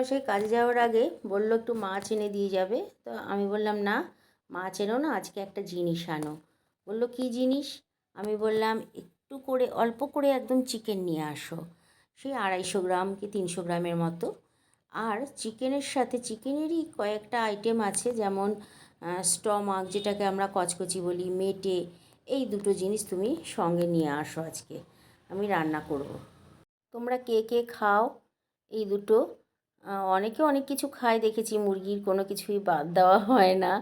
কর্তামশাই কাজে যাওয়ার আগে বলল একটু মাছ এনে দিয়ে যাবে। তো আমি বললাম না, মাছ এনো না, আজকে একটা জিনিস আনো। বলল কী জিনিস? আমি বললাম একটু করে অল্প করে একদম চিকেন নিয়ে আসো, সেই 250 গ্রাম কি 300 গ্রামের মতো। আর চিকেনের সাথে চিকেনেরই কয়েকটা আইটেম আছে, যেমন স্টমাক, যেটাকে আমরা কচকচি বলি, মেটে, এই দুটো জিনিস তুমি সঙ্গে নিয়ে আসো, আজকে আমি রান্না করব। তোমরা কে কে খাও এই দুটো? অনেকে অনেক কিছু খায় দেখেছি, মুরগির কোনো কিছুই বাদ দেওয়া হয় না।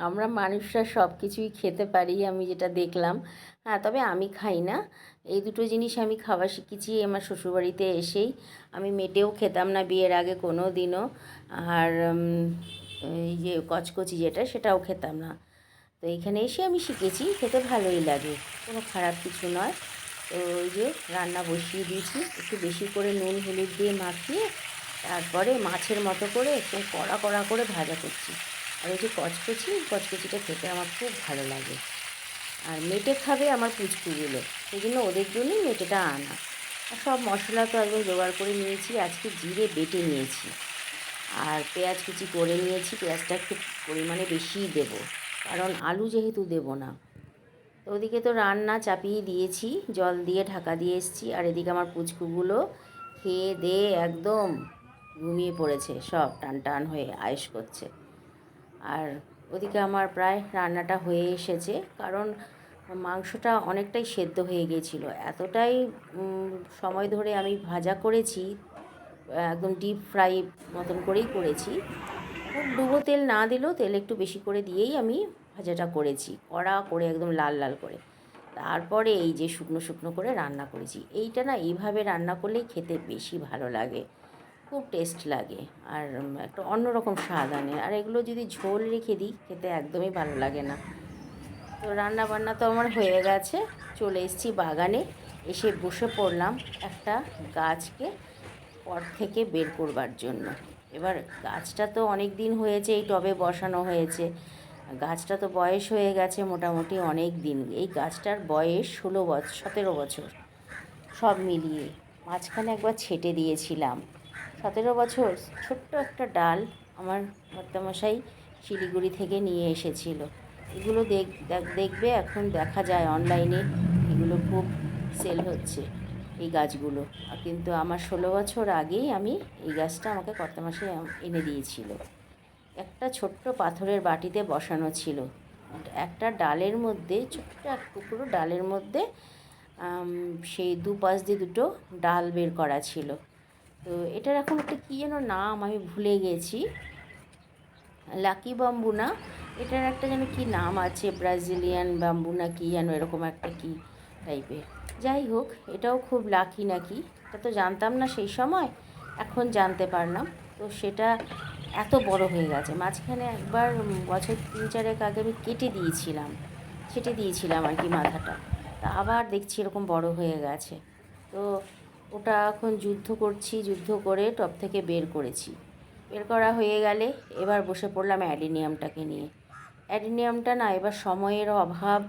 আমরা মানুষরা সব কিছুই খেতে পারি, আমি যেটা দেখলাম। হ্যাঁ, তবে আমি খাই না। এই দুটো জিনিস আমি খাওয়া শিখেছি আমার শ্বশুরবাড়িতে এসেই। আমি মেটেও খেতাম না বিয়ের আগে কোনো দিনও। আর এই যে কচকচি যেটা, সেটাও খেতাম না। তো এখানে এসে আমি শিখেছি, খেতে ভালোই লাগে, কোনো খারাপ কিছু নয়। তো ওই যে রান্না বসিয়ে দিয়েছি, একটু বেশি করে নুন হলুদ দিয়ে মাখিয়ে তারপরে মাছের মতো করে একটু কড়া কড়া করে ভাজা করছি। আর ওই যে কচকচিটা খেতে আমার খুব ভালো লাগে। আর মেটে খাবে আমার পুচকুগুলো, সেই জন্য ওদের জন্যই মেটেটা আনা। আর সব মশলা তো একদম জোগাড় করে নিয়েছি, আজকে জিরে বেটে নিয়েছি আর পেঁয়াজ কুচি করে নিয়েছি। পেঁয়াজটা একটু পরিমাণে বেশিই দেবো, কারণ আলু যেহেতু দেবো না। তো ওদিকে তো রান্না চাপিয়ে দিয়েছি, জল দিয়ে ঢাকা দিয়ে এসেছি। আর এদিকে আমার পুচকুগুলো খেয়ে দিয়ে একদম ঘুমিয়ে পড়েছে, সব টান টান হয়ে আয়েশ করছে। আর ওদিকে আমার প্রায় রান্নাটা হয়ে এসেছে, কারণ মাংসটা অনেকটাই সেদ্ধ হয়ে গিয়েছিল। এতটাই সময় ধরে আমি ভাজা করেছি, একদম ডিপ ফ্রাই মতন করেই করেছি। খুব ডুবো তেল না দিলেও তেল একটু বেশি করে দিয়েই আমি ভাজাটা করেছি, কড়া করে একদম লাল লাল করে। তারপরে এই যে শুকনো শুকনো করে রান্না করেছি, এইটা না এইভাবে রান্না করলেই খেতে বেশি ভালো লাগে, খুব টেস্ট লাগে। আর একটা অন্যরকম স্বাদ আনে। আর এগুলো যদি ঝোল রেখে দিই, খেতে একদমই ভালো লাগে না। তো রান্না বান্না তো আমার হয়ে গেছে, চলে এসেছি বাগানে। এসে বসে পড়লাম একটা গাছকে পট থেকে বের করবার জন্য। এবার গাছটা তো অনেক দিন হয়েছে এই টবে বসানো হয়েছে, গাছটা তো বয়স হয়ে গেছে মোটামুটি অনেক দিন। এই গাছটার বয়স 17 বছর সব মিলিয়ে। মাঝখানে একবার ছেটে দিয়েছিলাম। 17 বছর ছোট্ট একটা ডাল আমার কর্তামশাই শিলিগুড়ি থেকে নিয়ে এসেছিল। এগুলো দেখবে এখন দেখা যায় অনলাইনে, এগুলো খুব সেল হচ্ছে এই গাছগুলো। কিন্তু আমার 16 বছর আগেই আমি এই গাছটা আমাকে কর্তামশাই এনে দিয়েছিল। একটা ছোট্ট পাথরের বাটিতে বসানো ছিল। একটা ডালের মধ্যে, ছোট্ট এক টুকরো ডালের মধ্যে সেই দুপাশ দিয়ে দুটো ডাল বের করা ছিল। তো এটার এখন একটা কী যেন নাম আমি ভুলে গেছি, লাকি বাম্বু না, এটার একটা যেন কী নাম আছে, ব্রাজিলিয়ান বাম্বু না কী যেন, এরকম একটা কী টাইপের। যাই হোক, এটাও খুব লাকি নাকি, এটা তো জানতাম না সেই সময়, এখন জানতে পারলাম। তো সেটা এত বড় হয়ে গেছে, মাঝখানে একবার বছর 3-4 আগে আমি ছেটে দিয়েছিলাম আর কি মাথাটা। তা আবার দেখছি এরকম বড় হয়ে গেছে। তো ওটা এখন যুদ্ধ করে টব থেকে বের করেছি। বের করা হয়ে গেলে এবার বসে পড়লাম অ্যাডিনিয়ামটাকে নিয়ে। অ্যাডিনিয়ামটা না এবার সময়ের অভাব,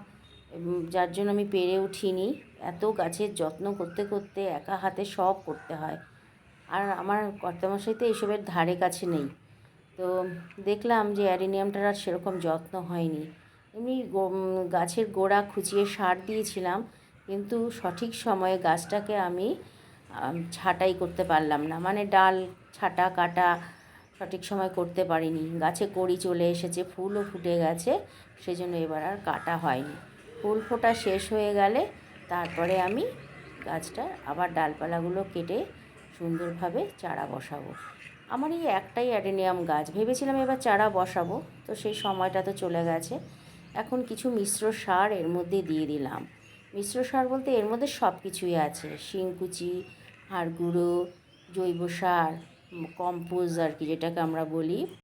যার জন্য আমি পেরে উঠিনি। এত গাছের যত্ন করতে করতে একা হাতে সব করতে হয়। আর আমার কর্তামশাই তো এইসবের ধারে কাছে নেই। তো দেখলাম যে অ্যাডিনিয়ামটার আর সেরকম যত্ন হয়নি। এমনি গাছের গোড়া খুঁচিয়ে সার দিয়েছিলাম, কিন্তু সঠিক সময়ে গাছটাকে আমি ছাঁটাই করতে পারলাম না, মানে ডাল ছাঁটা কাটা সঠিক সময় করতে পারিনি। গাছে কড়ি চলে এসেছে, ফুলও ফুটে গেছে, সেজন্য এবার আর কাটা হয়নি। ফুল ফোটা শেষ হয়ে গেলে তারপরে আমি গাছটা আবার ডালপালাগুলো কেটে সুন্দরভাবে চারা বসাবো। আমার এই একটাই অ্যাডেনিয়াম গাছ, ভেবেছিলাম এবার চারা বসাবো, তো সেই সময়টা তো চলে গেছে। এখন কিছু মিশ্র সার এর মধ্যে দিয়ে দিলাম। মিশ্র সার বলতে এর মধ্যে সব কিছুই আছে, শিংকুচি, হাড় গুঁড়ো, জৈব সার, কম্পোজ আর কি যেটাকে আমরা বলি,